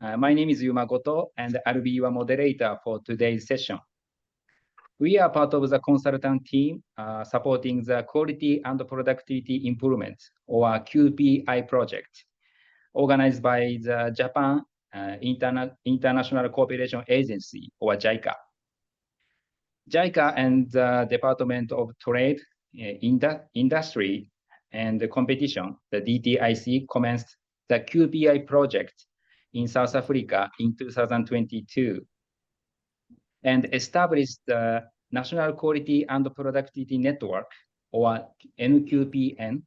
My name is Yuma Goto, and I'll be your moderator for today's session. We are part of the consultant team supporting the Quality and Productivity Improvement, or QPI project, organized by the Japan International Cooperation Agency, or JICA. JICA and the Department of Trade, Industry, and Competition, the DTIC, commenced the QPI project in South Africa in 2022 and established the National Quality and Productivity Network, or NQPN,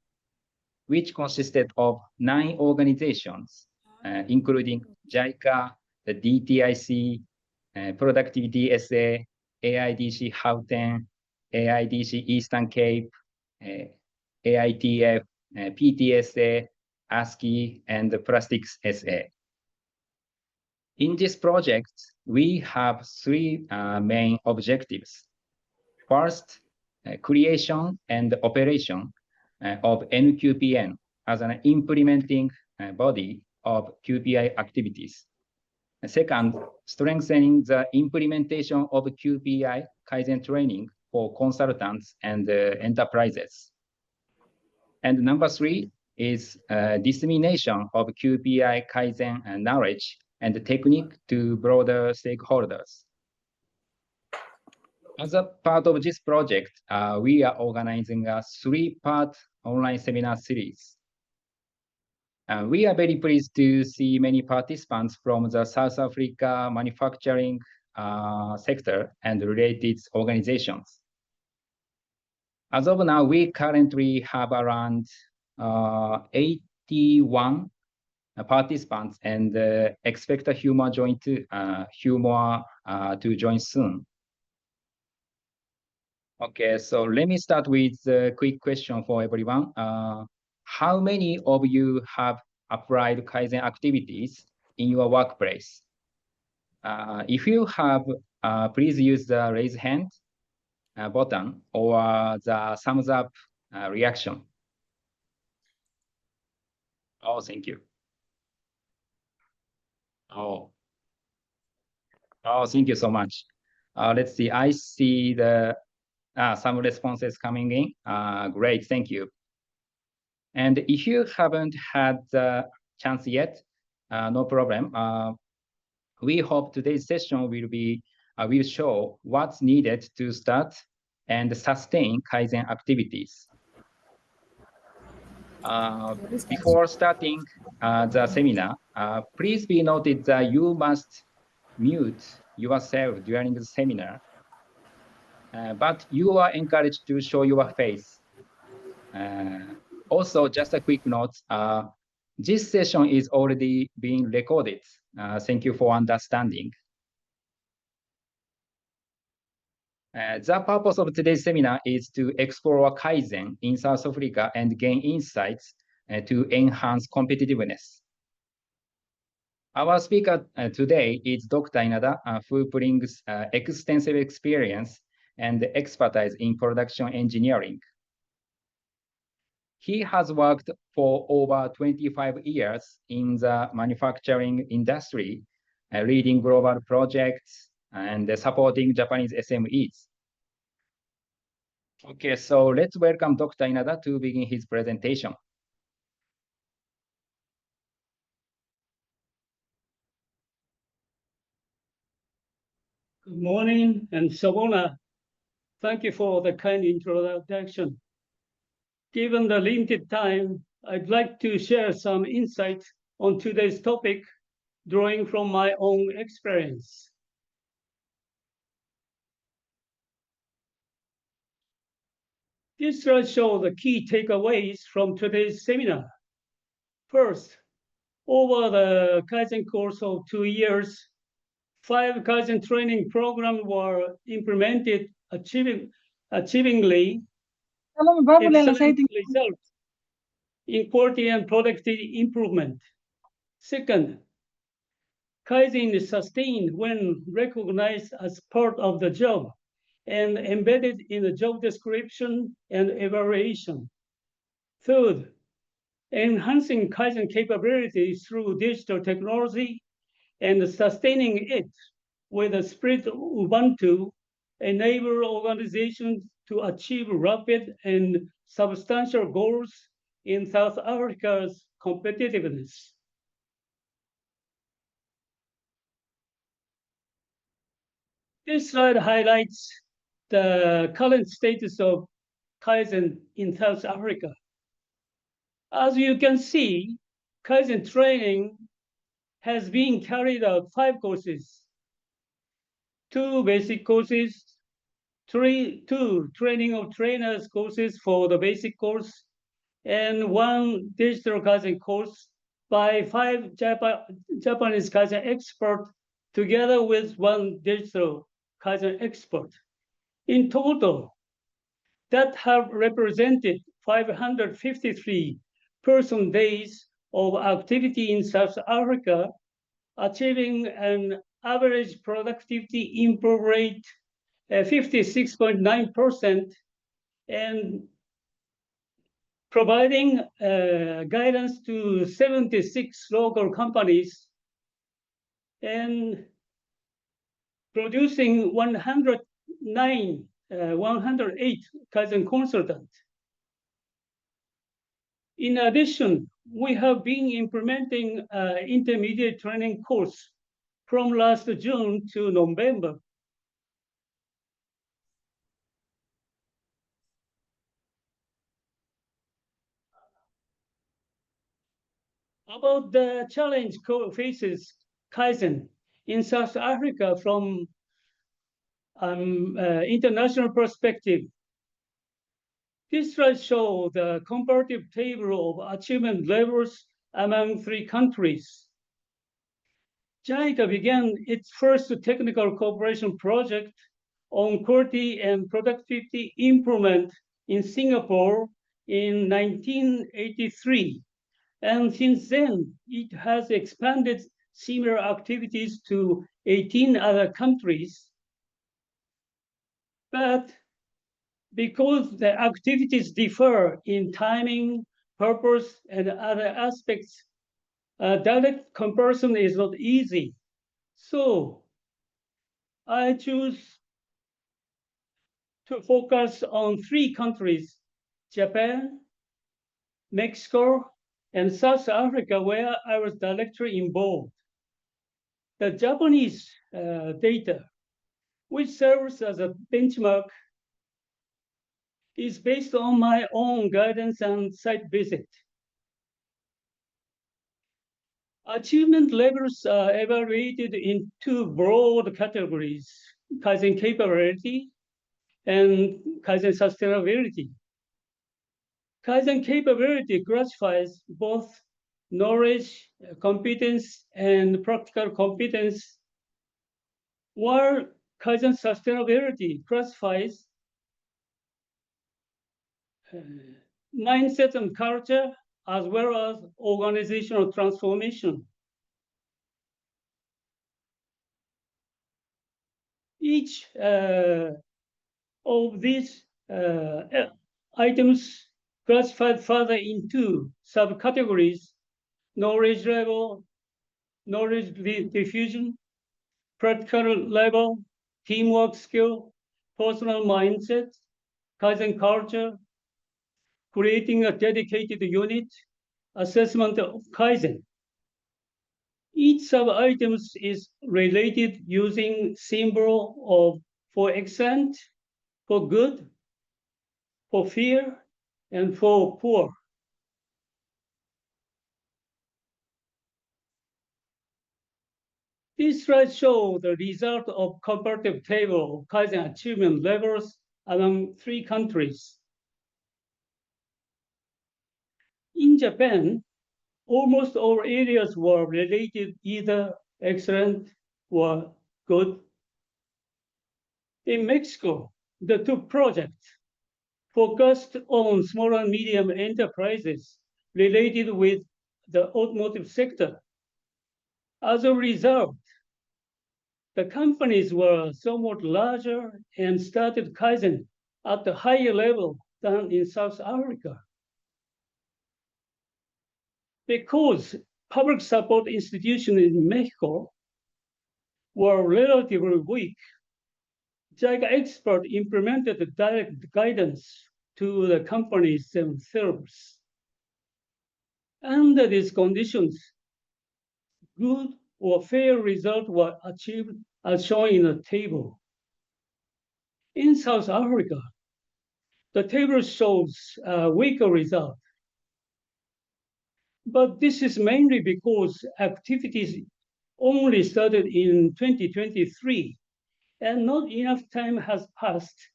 which consisted of 9 organizations, including JICA, the DTIC, Productivity SA, AIDC Gauteng, AIDC Eastern Cape, AITF, PTSA, ASCII, and Plastics SA. In this project, we have 3 main objectives. First, creation and operation of NQPN as an implementing body of QPI activities. Second, strengthening the implementation of QPI Kaizen training for consultants and enterprises. And number 3 is dissemination of QPI Kaizen knowledge and technique to broader stakeholders. As a part of this project, we are organizing a 3-part online seminar series. We are very pleased to see many participants from the South Africa manufacturing sector and related organizations. As of now, we currently have around 81 participants and expect a few more to join soon. Okay, so let me start with a quick question for everyone. How many of you have applied Kaizen activities in your workplace? If you have, please use the raise hand button or the thumbs up reaction. Oh, thank you. Oh, thank you so much. Let's see, I see the some responses coming in. Great, thank you. And if you haven't had the chance yet, no problem. We hope today's session will show what's needed to start and sustain Kaizen activities. Before starting the seminar, please be noted that you must mute yourself during the seminar, but you are encouraged to show your face. Also, just a quick note, this session is already being recorded. Thank you for understanding. The purpose of today's seminar is to explore Kaizen in South Africa and gain insights to enhance competitiveness. Our speaker today is Dr. Inada, who brings extensive experience and expertise in production engineering. He has worked for over 25 years in the manufacturing industry, leading global projects and supporting Japanese SMEs. Okay, so let's welcome Dr. Inada to begin his presentation. Good morning, and Savona, thank you for the kind introduction. Given the limited time, I'd like to share some insights on today's topic, drawing from my own experience. This slide shows the key takeaways from today's seminar. First, over the Kaizen course of 2 years, 5 Kaizen training programs were implemented, achievingly excellent results in quality and productivity improvement. Second, Kaizen is sustained when recognized as part of the job and embedded in the job description and evaluation. Third, enhancing Kaizen capabilities through digital technology and sustaining it with a spirit of Ubuntu enable organizations to achieve rapid and substantial goals in South Africa's competitiveness. This slide highlights the current status of Kaizen in South Africa. As you can see, Kaizen training has been carried out 5 courses, 2 basic courses, 2 training of trainers courses for the basic course, and 1 digital Kaizen course by 5 Japanese Kaizen experts, together with 1 digital Kaizen expert. In total, that have represented 553 person days of activity in South Africa, achieving an average productivity improve rate 56.9% and providing guidance to 76 local companies and producing 108 Kaizen consultants. In addition, we have been implementing intermediate training course from last June to November. About the challenge faces Kaizen in South Africa from international perspective. This slide shows the comparative table of achievement levels among 3 countries. JICA began its first technical cooperation project on quality and productivity improvement in Singapore in 1983. And since then, it has expanded similar activities to 18 other countries. But because the activities differ in timing, purpose, and other aspects, direct comparison is not easy. So I choose to focus on 3 countries, Japan, Mexico, and South Africa, where I was directly involved. The Japanese data, which serves as a benchmark, is based on my own guidance and site visit. Achievement levels are evaluated in 2 broad categories, Kaizen capability and Kaizen sustainability. Kaizen capability classifies both knowledge, competence, and practical competence, while Kaizen sustainability classifies mindset and culture, as well as organizational transformation. Each of these items classified further into subcategories: knowledge level, knowledge diffusion, practical level, teamwork skill, personal mindset, Kaizen culture, creating a dedicated unit, assessment of Kaizen. Each sub-item is related using symbol of for excellent, for good, for fair, and for poor. This slide shows the result of comparative table of Kaizen achievement levels among 3 countries. In Japan, almost all areas were related either excellent or good. In Mexico, the 2 projects focused on small and medium enterprises related with the automotive sector. As a result, the companies were somewhat larger and started Kaizen at a higher level than in South Africa. Because public support institutions in Mexico were relatively weak, JICA experts implemented direct guidance to the companies themselves. Under these conditions, good or fair results were achieved as shown in the table. In South Africa, the table shows a weaker result. But this is mainly because activities only started in 2023 and not enough time has passed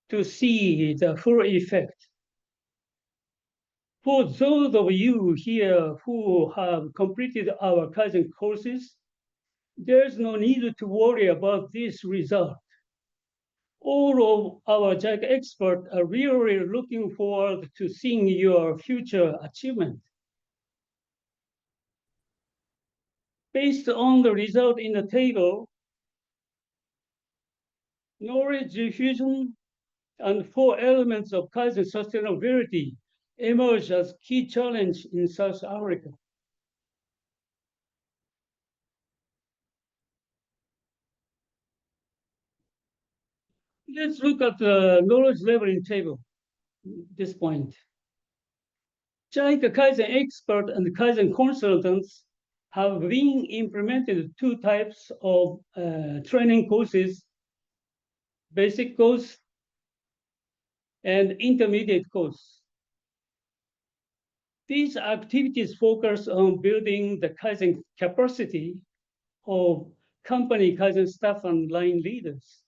to see the full effect. For those of you here who have completed our Kaizen courses, there's no need to worry about this result. All of our JICA experts are really looking forward to seeing your future achievement. Based on the result in the table, knowledge diffusion and 4 elements of Kaizen sustainability emerge as key challenge in South Africa. Let's look at the knowledge leveling table at this point. JICA Kaizen expert and Kaizen consultants have been implemented 2 types of training courses, basic course and intermediate course. These activities focus on building the Kaizen capacity of company Kaizen staff and line leaders.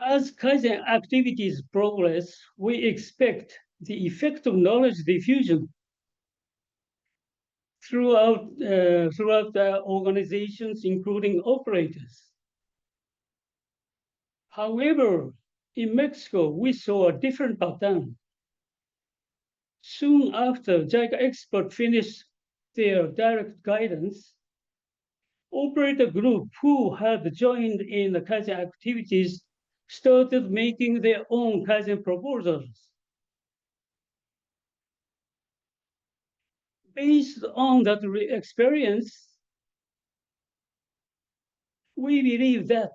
As Kaizen activities progress, we expect the effect of knowledge diffusion throughout the organizations, including operators. However, in Mexico, we saw a different pattern. Soon after JICA experts finished their direct guidance, operator group who had joined in the Kaizen activities started making their own Kaizen proposals. Based on that experience, we believe that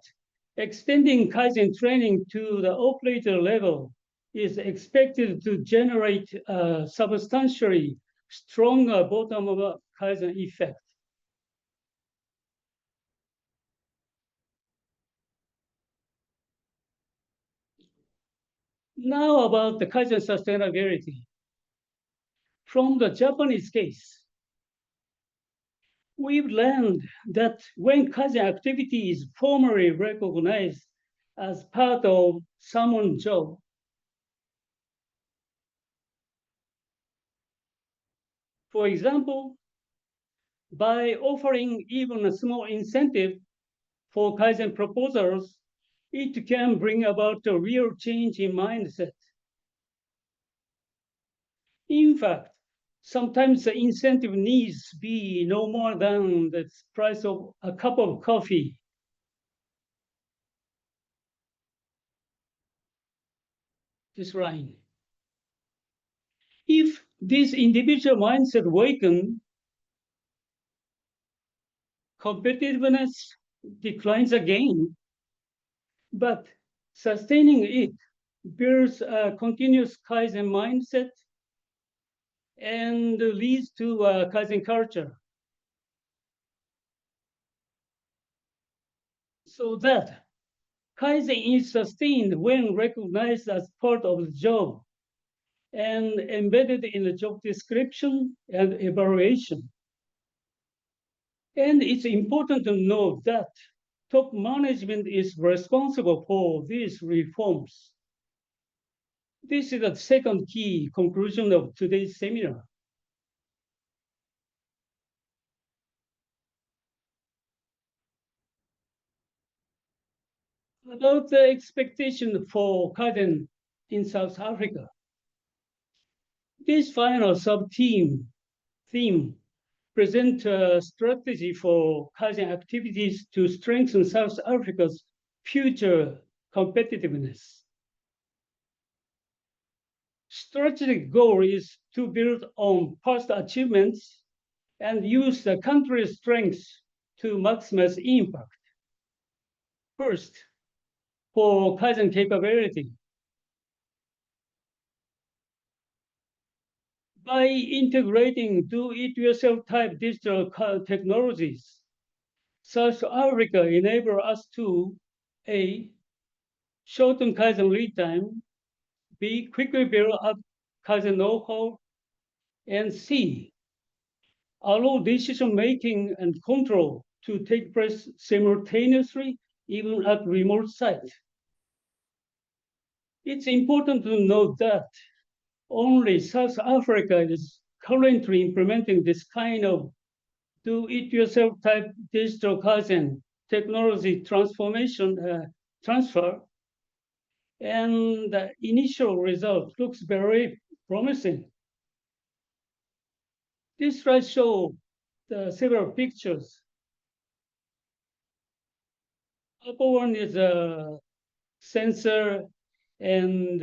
extending Kaizen training to the operator level is expected to generate a substantially stronger bottom-up Kaizen effect. Now about the Kaizen sustainability. From the Japanese case, we've learned that when Kaizen activity is formally recognized as part of someone's job, for example, by offering even a small incentive for Kaizen proposals, it can bring about a real change in mindset. In fact, sometimes the incentive needs be no more than the price of a cup of coffee. This line. If this individual mindset wakens, competitiveness declines again, but sustaining it builds a continuous Kaizen mindset and leads to a Kaizen culture. So that Kaizen is sustained when recognized as part of the job and embedded in the job description and evaluation. And it's important to note that top management is responsible for these reforms. This is the second key conclusion of today's seminar. About the expectation for Kaizen in South Africa. This final sub-theme present a strategy for Kaizen activities to strengthen South Africa's future competitiveness. Strategic goal is to build on past achievements and use the country's strengths to maximize impact. First, for Kaizen capability, by integrating do-it-yourself type digital technologies, South Africa enable us to A, shorten Kaizen lead time, B, quickly build up Kaizen know-how, and C, allow decision-making and control to take place simultaneously, even at remote sites. It's important to note that only South Africa is currently implementing this kind of do-it-yourself type digital Kaizen technology transfer, and the initial result looks very promising. This slide shows several pictures. Upper one is a sensor and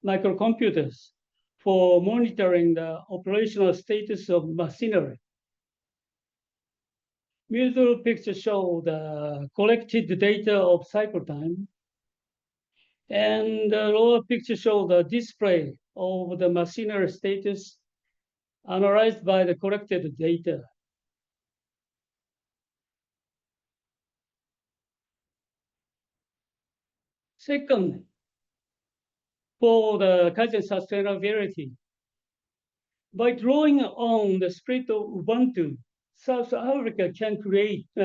microcomputers for monitoring the operational status of machinery. Middle picture shows the collected data of cycle time. And the lower picture shows the display of the machinery status analyzed by the collected data. Second, for the Kaizen sustainability, by drawing on the spirit of Ubuntu, South Africa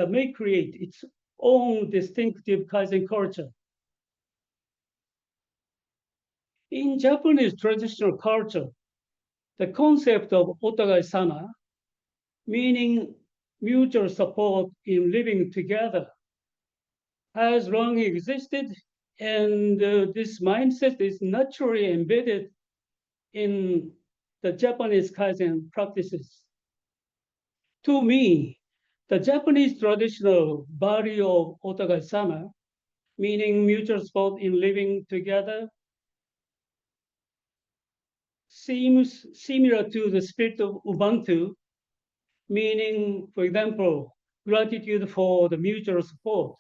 may create its own distinctive Kaizen culture. In Japanese traditional culture, the concept of otagai-sama, meaning mutual support in living together, has long existed, and this mindset is naturally embedded in the Japanese Kaizen practices. To me, the Japanese traditional value of otagai-sama, meaning mutual support in living together, seems similar to the spirit of Ubuntu, meaning, for example, gratitude for the mutual support.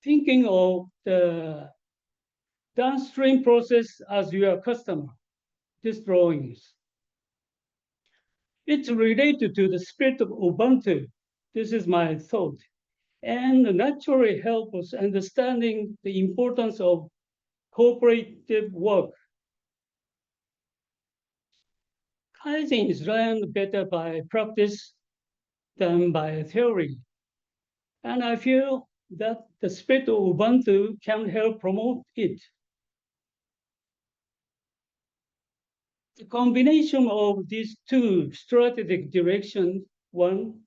Thinking of the downstream process as your customer, this drawing is. It's related to the spirit of Ubuntu. This is my thought. And naturally help us understanding the importance of cooperative work. Kaizen is learned better by practice than by theory. And I feel that the spirit of Ubuntu can help promote it. The combination of these two strategic directions, one,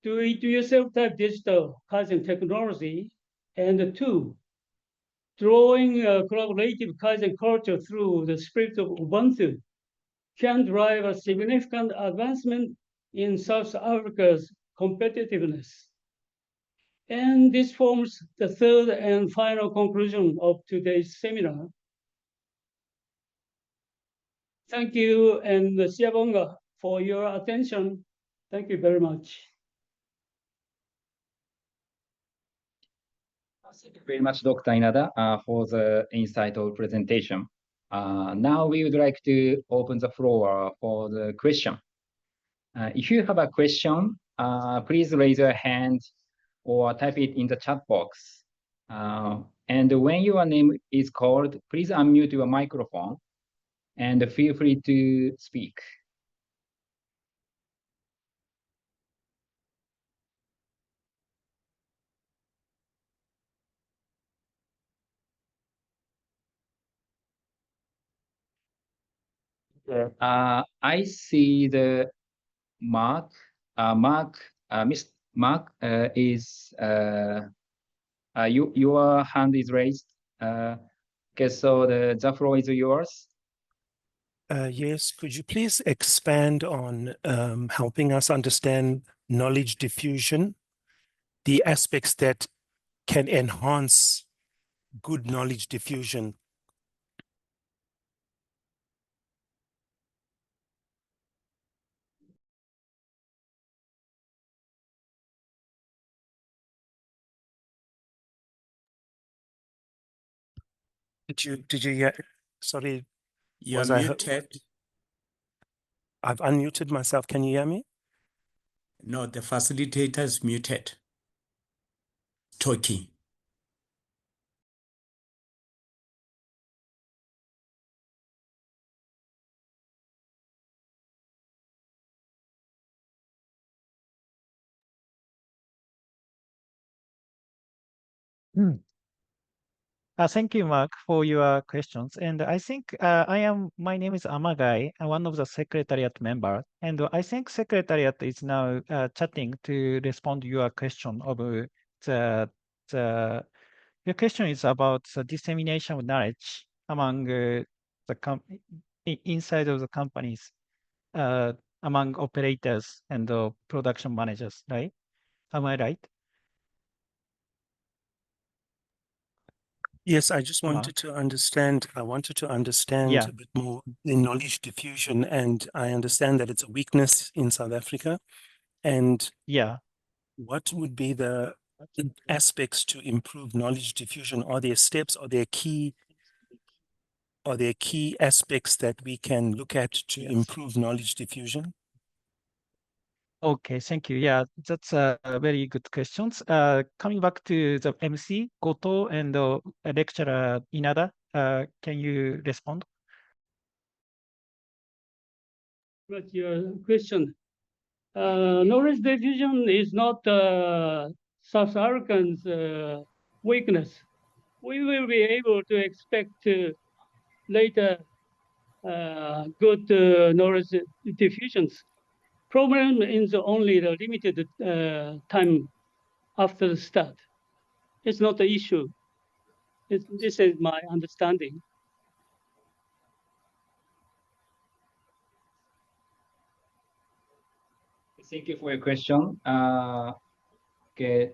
do-it-yourself type digital Kaizen technology, and two, drawing a collaborative Kaizen culture through the spirit of Ubuntu, can drive a significant advancement in South Africa's competitiveness. And this forms the third and final conclusion of today's seminar. Thank you, and Siabonga, for your attention. Thank you very much. Thank you very much, Dr. Inada, for the insightful presentation. Now we would like to open the floor for the question. If you have a question, please raise your hand or type it in the chat box. And when your name is called, please unmute your microphone and feel free to speak. I see the Mark. Miss Mark is your hand is raised. Okay, so the floor is yours. Yes, could you please expand on helping us understand knowledge diffusion, the aspects that can enhance good knowledge diffusion? Did you hear? Sorry, You're was I? muted. I've unmuted myself. Can you hear me? No, the facilitator is muted. Talking. Thank you, Mark, for your questions. And I think my name is Amagai, one of the Secretariat members. And I think Secretariat is now chatting to respond to your question of your question is about the dissemination of knowledge among inside of the companies, among operators and production managers, right? Am I right? Yes, I just Mark? wanted to understand. I wanted to understand Yeah. a bit more the knowledge diffusion, and I understand that it's a weakness in South Africa. And Yeah. what would be the aspects to improve knowledge diffusion? Are there steps? Are there key aspects that we can look at to improve knowledge diffusion? Okay, thank you. Yeah, that's a very good questions. Coming back to the MC, Goto, and lecturer Inada, can you respond? But your question, knowledge diffusion is not South Africans' weakness. We will be able to expect later good knowledge diffusions. Problem is only the limited time after the start. It's not the issue. This is my understanding. Thank you for your question. Okay,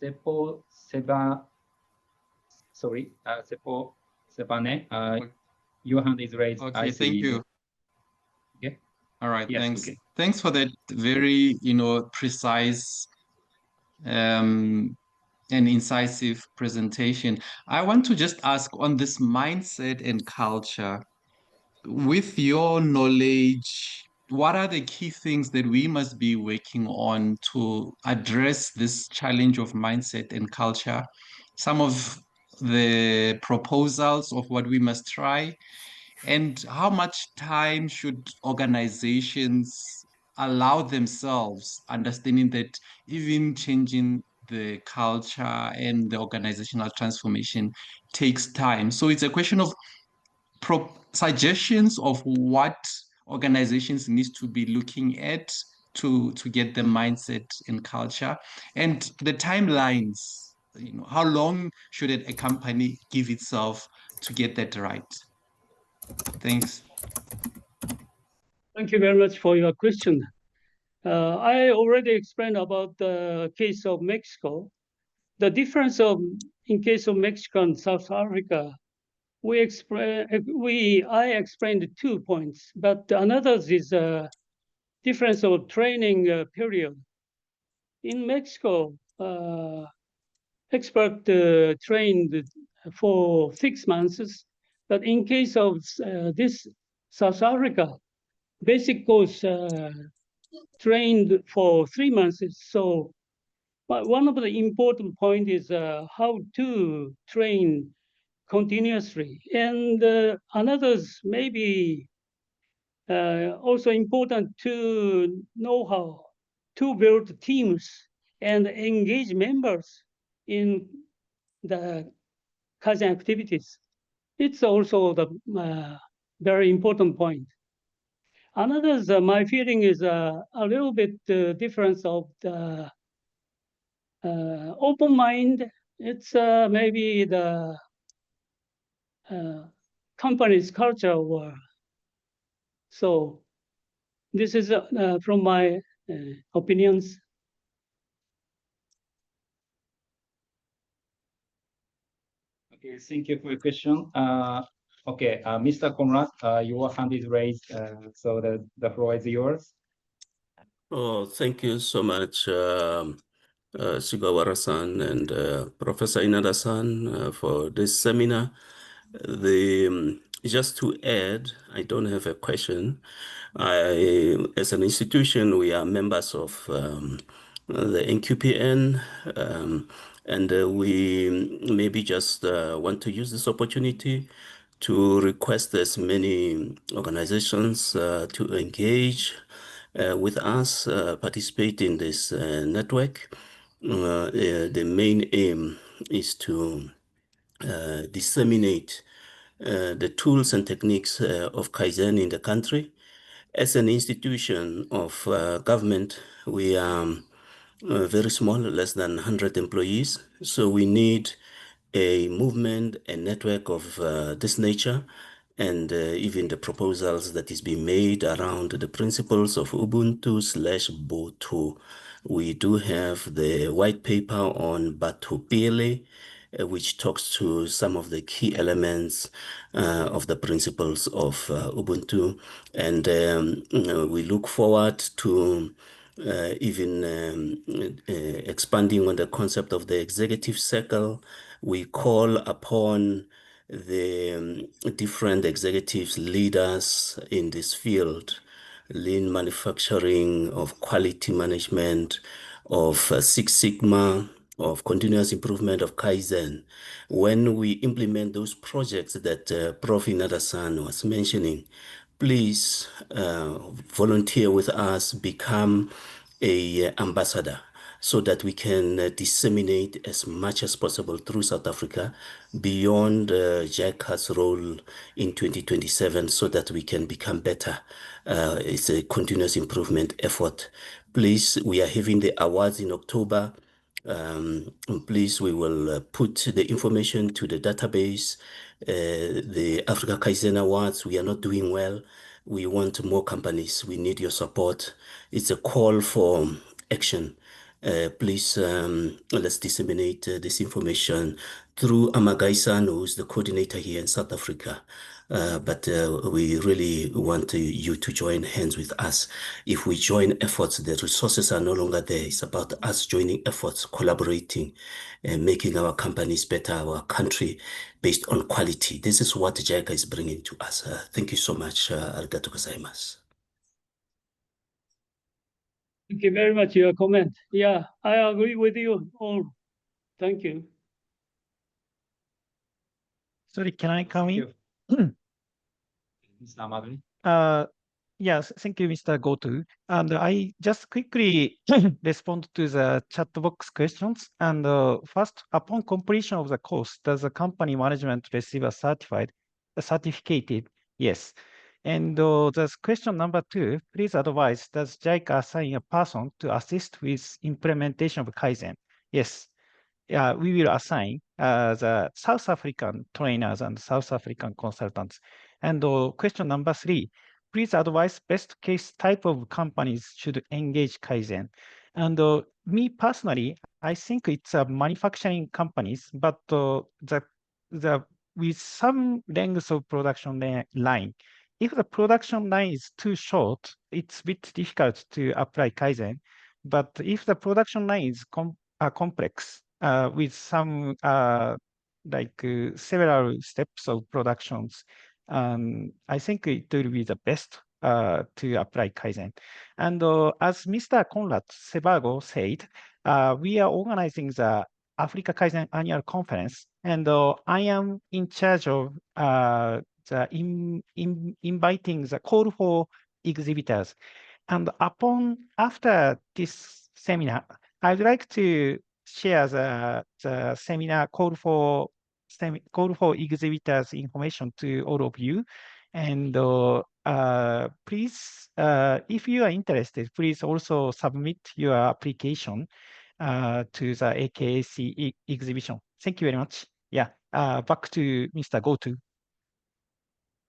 Sepo Sebane, your hand is raised. Okay, thank see. you. Okay. All right, Yes, thanks. okay. Thanks for that very, precise and incisive presentation. I want to just ask on this mindset and culture, with your knowledge, what are the key things that we must be working on to address this challenge of mindset and culture? Some of the proposals of what we must try, and how much time should organizations allow themselves, understanding that even changing the culture and the organizational transformation takes time. So it's a question of suggestions of what organizations need to be looking at to get the mindset and culture, and the timelines. How long should a company give itself to get that right? Thanks. Thank you very much for your question. I already explained about the case of Mexico. The difference in case of Mexico and South Africa, I explained 2 points, but another is a difference of training period. In Mexico, expert trained for 6 months, but in case of this South Africa, basic course trained for 3 months. So one of the important point is how to train continuously. And another's maybe also important to know how to build teams and engage members in the Kaizen activities. It's also the very important point. Another, my feeling is a little bit difference of the open mind. It's maybe the company's culture or so. This is from my opinions. Okay, thank you for your question. Okay, Mr. Conrad, your hand is raised, so the floor is yours. Oh, thank you so much, Sugawara-san and Professor Inada-san for this seminar. Just to add, I don't have a question. As an institution, we are members of the NQPN, and we maybe just want to use this opportunity to request as many organizations to engage with us, participate in this network. The main aim is to disseminate the tools and techniques of Kaizen in the country. As an institution of government, we are very small, less than 100 employees. So we need a movement, a network of this nature, and even the proposals that is being made around the principles of Ubuntu/Boto. We do have the white paper on Batopele, which talks to some of the key elements of the principles of Ubuntu. And we look forward to even expanding on the concept of the executive circle. We call upon the different executives, leaders in this field, lean manufacturing, of quality management, of Six Sigma, of continuous improvement, of Kaizen. When we implement those projects that Prof. Inada-san was mentioning, please volunteer with us, become a ambassador, so that we can disseminate as much as possible through South Africa beyond JICA's role in 2027, so that we can become better. It's a continuous improvement effort. Please, we are having the awards in October. Please, we will put the information to the database. The Africa Kaizen Awards, we are not doing well. We want more companies. We need your support. It's a call for action. Please, let's disseminate this information through Amagai-san, who's the coordinator here in South Africa. But we really want you to join hands with us. If we join efforts, the resources are no longer there. It's about us joining efforts, collaborating, and making our companies better, our country based on quality. This is what JICA is bringing to us. Thank you so much. Arigato gozaimasu. Thank you very much for your comment. Yeah, I agree with you all. Thank you. Sorry, can I come in? Mr. Amagami? Yes, thank you, Mr. Goto. And I just quickly respond to the chat box questions. And first, upon completion of the course, does the company management receive a certificated? Yes. And there's question number 2, please advise, does JICA assign a person to assist with implementation of Kaizen? Yes. We will assign the South African trainers and South African consultants. And question number 3, please advise best case type of companies should engage Kaizen. And me personally, I think it's manufacturing companies, but with some length of production line. If the production line is too short, it's a bit difficult to apply Kaizen. But if the production line is complex, with some several steps of productions, I think it will be the best to apply Kaizen. And as Mr. Conrad Sebago said, we are organizing the Africa Kaizen Annual Conference, and I am in charge of inviting the call for exhibitors. And after this seminar, I'd like to share the seminar call for exhibitors information to all of you. And please, if you are interested, please also submit your application to the AKAC exhibition. Thank you very much. Yeah, back to Mr. Goto.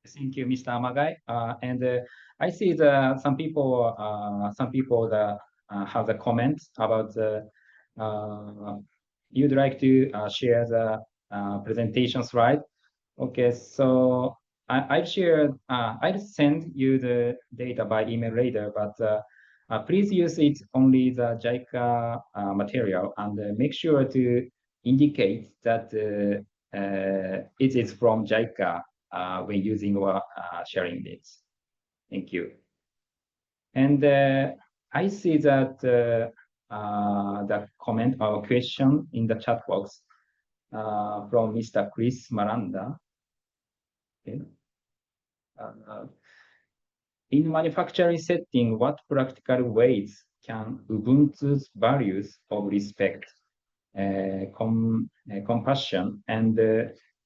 Thank you, Mr. Amagai. I see some people that have the comments about you'd like to share the presentation slide. Okay, so I've send you the data by email later, but please use it only the JICA material, and make sure to indicate that it is from JICA when using or sharing this. Thank you. And I see that the comment or question in the chat box from Mr. Chris Miranda. Okay. In manufacturing setting, what practical ways can Ubuntu's values of respect, compassion, and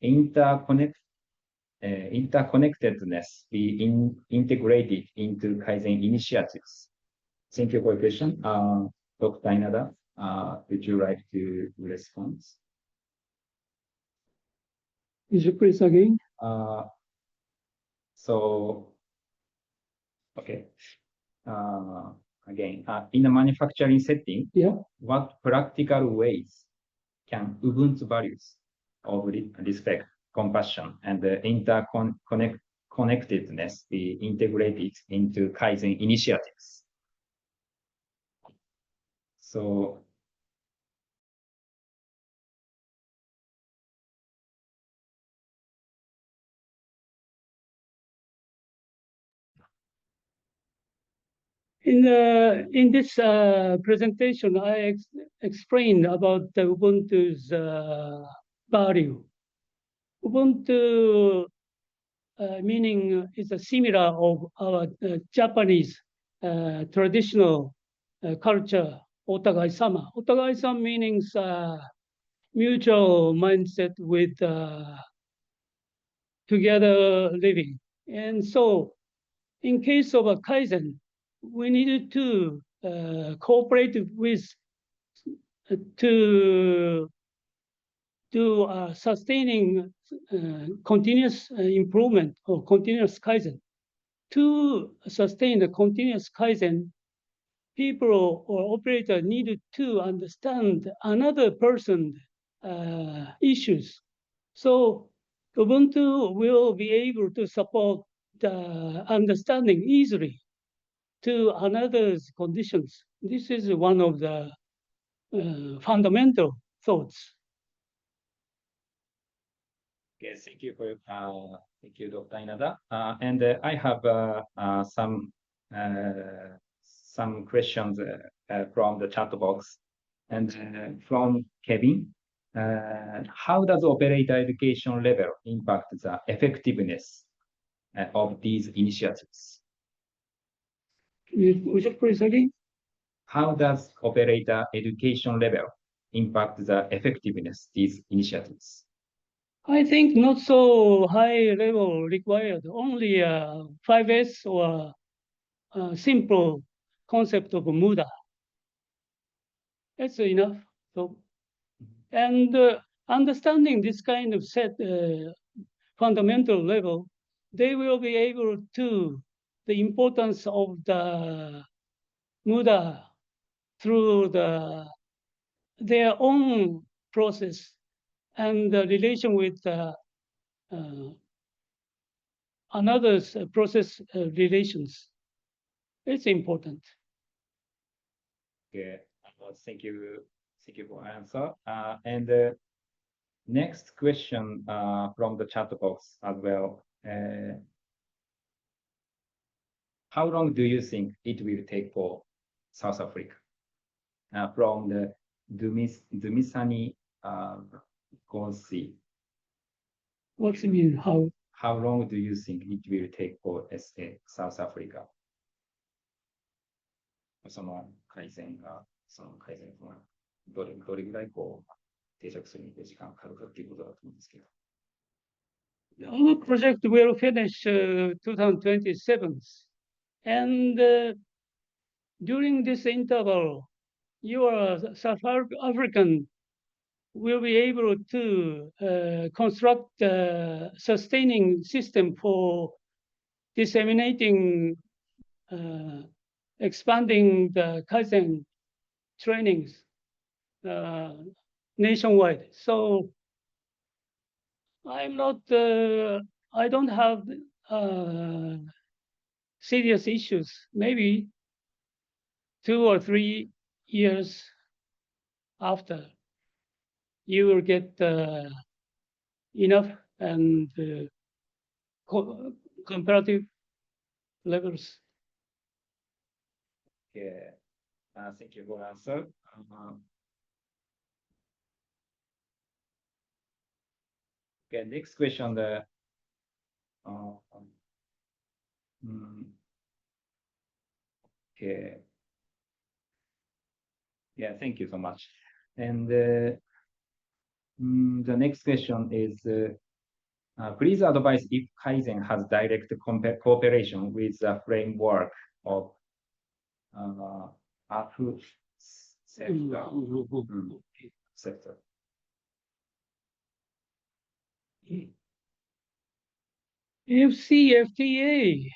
interconnectedness be integrated into Kaizen initiatives? Thank you for your question. Dr. Inada, would you like to respond? Is it please again? Okay. Again, in a manufacturing setting, Yeah. what practical ways can Ubuntu values of respect, compassion, and interconnectedness be integrated into Kaizen initiatives? So, in this presentation, I explained about the Ubuntu's value. Ubuntu meaning is a similar of our Japanese traditional culture, otagai-sama. Otagai-sama means mutual mindset with together living. And so in case of a Kaizen, we needed to cooperate with to do sustaining continuous improvement or continuous Kaizen. To sustain the continuous Kaizen, people or operator needed to understand another person's issues. So Ubuntu will be able to support the understanding easily to another's conditions. This is one of the fundamental thoughts. yes, thank you for thank you, Dr. Inada. And I have some questions from the chat box, and from Kevin. How does operator education level impact the effectiveness of these initiatives? Would you please again? How does operator education level impact the effectiveness of these initiatives? I think not so high level required, only 5S or simple concept of Muda. That's enough. So, and understanding this kind of set fundamental level, they will be able to the importance of the Muda through their own process and the relation with another's process relations. It's important. Okay, thank you for answer. And next question from the chat box as well. How long do you think it will take for South Africa? From the Dumisani Gonsi. What's it mean? How? How long do you think it will take for South Africa? その改善がどれぐらいこう定着するには時間がかかるかっていうことだと思うんですけど。Our project will finish 2027, and during this interval, your South African will be able to construct a sustaining system for disseminating, expanding the Kaizen trainings nationwide. So I'm not, I don't have serious issues. Maybe 2 or 3 years after, you will get enough and comparative levels? Okay. Thank you for answer. Okay, next question. Okay. Yeah, thank you so much. And the next question is, please advise if Kaizen has direct cooperation with the framework of food sector. FCFTA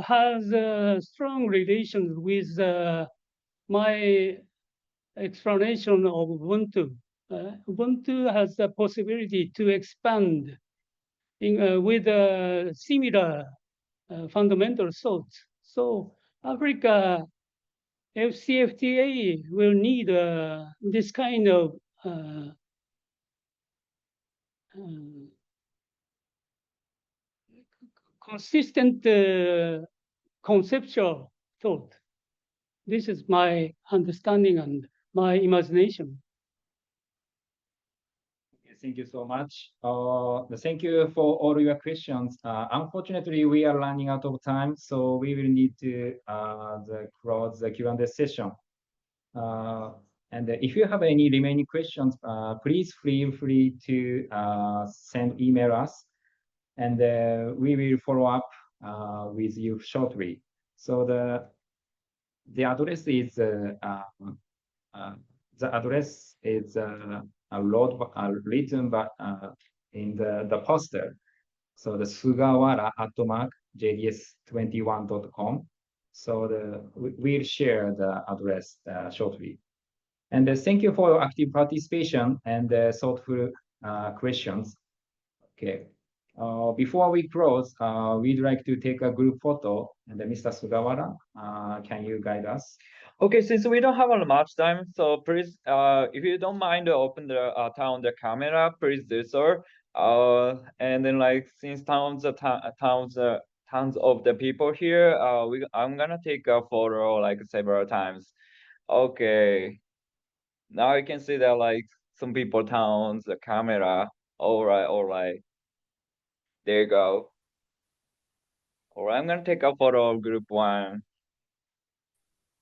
has strong relations with my explanation of Ubuntu. Ubuntu has the possibility to expand with similar fundamental thoughts. So Africa FCFTA will need this kind of consistent conceptual thought. This is my understanding and my imagination. Thank you so much. Thank you for all your questions. Unfortunately, we are running out of time, so we will need to close the Q&A session. And if you have any remaining questions, please feel free to send email us, and we will follow up with you shortly. So the address is written in the poster. So the sugawara@jds21.com. So we'll share the address shortly. And thank you for your active participation and thoughtful questions. Okay. Before we close, we'd like to take a group photo. And Mr. Sugawara, can you guide us? Okay, since we don't have much time, so please, if you don't mind, turn on the camera, please do so. And then since tons of the people here, I'm gonna take a photo several times. Okay, now you can see that some people turn the camera. All right. There you go. All right, I'm gonna take a photo of group 1.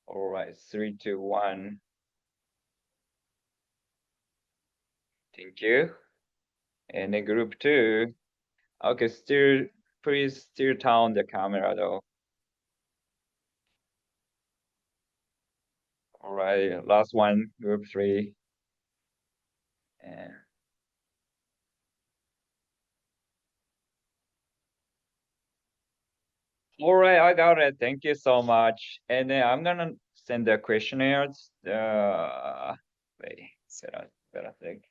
All right, 3, 2, 1. Thank you. And then group 2. Okay, please still turn the camera though. All right, last one, group 3. And all right, I got it. Thank you so much. And then I'm gonna send the questionnaires. Wait, better think.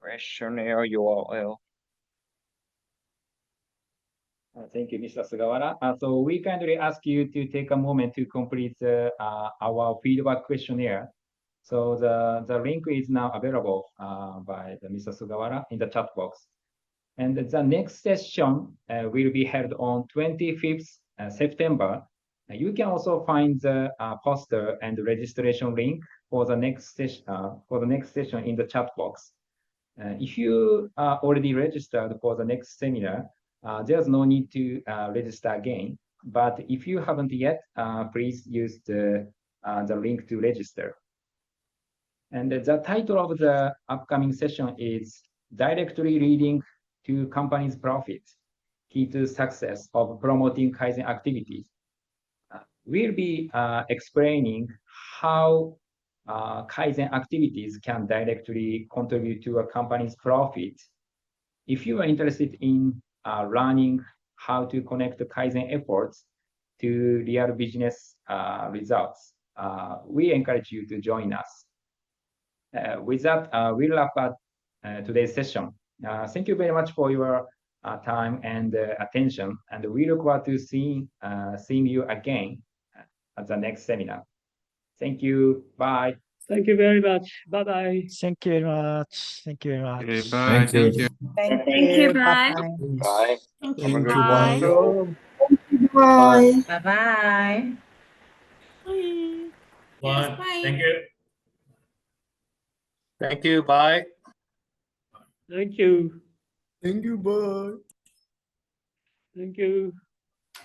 Questionnaire URL. Thank you, Mr. Sugawara. So we kindly ask you to take a moment to complete our feedback questionnaire. So the link is now available by Mr. Sugawara in the chat box. And the next session will be held on 25th September. You can also find the poster and the registration link for the next session in the chat box. If you are already registered for the next seminar, there's no need to register again. But if you haven't yet, please use the link to register. And the title of the upcoming session is Directly Leading to Company's Profit, Key to Success of Promoting Kaizen Activities. We'll be explaining how Kaizen activities can directly contribute to a company's profit. If you are interested in learning how to connect the Kaizen efforts to real business results, we encourage you to join us. With that, we'll wrap up today's session. Thank you very much for your time and attention, and we look forward to seeing you again at the next seminar. Thank you. Bye. Thank you very much. Bye-bye. Thank you very much. Thank you very much. Okay, bye. Thank you. Thank Thank you. you. Bye. Bye. Thank Have a you. good Bye. one. Bye. Bye-bye. Bye. Yes, Bye. bye. Thank you. Thank you. Bye. Thank you. Thank you. Bye. Thank you.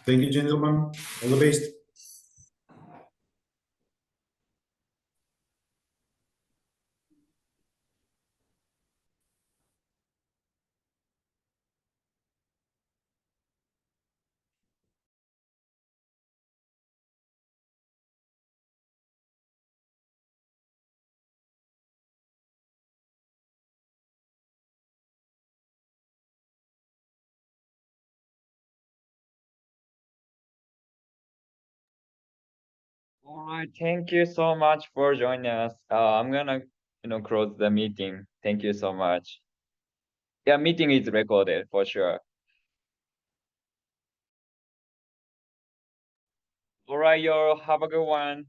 Thank you, gentlemen. All the best. All right, thank you so much for joining us. I'm gonna, close the meeting. Thank you so much. Yeah, meeting is recorded for sure. All right, y'all, have a good one.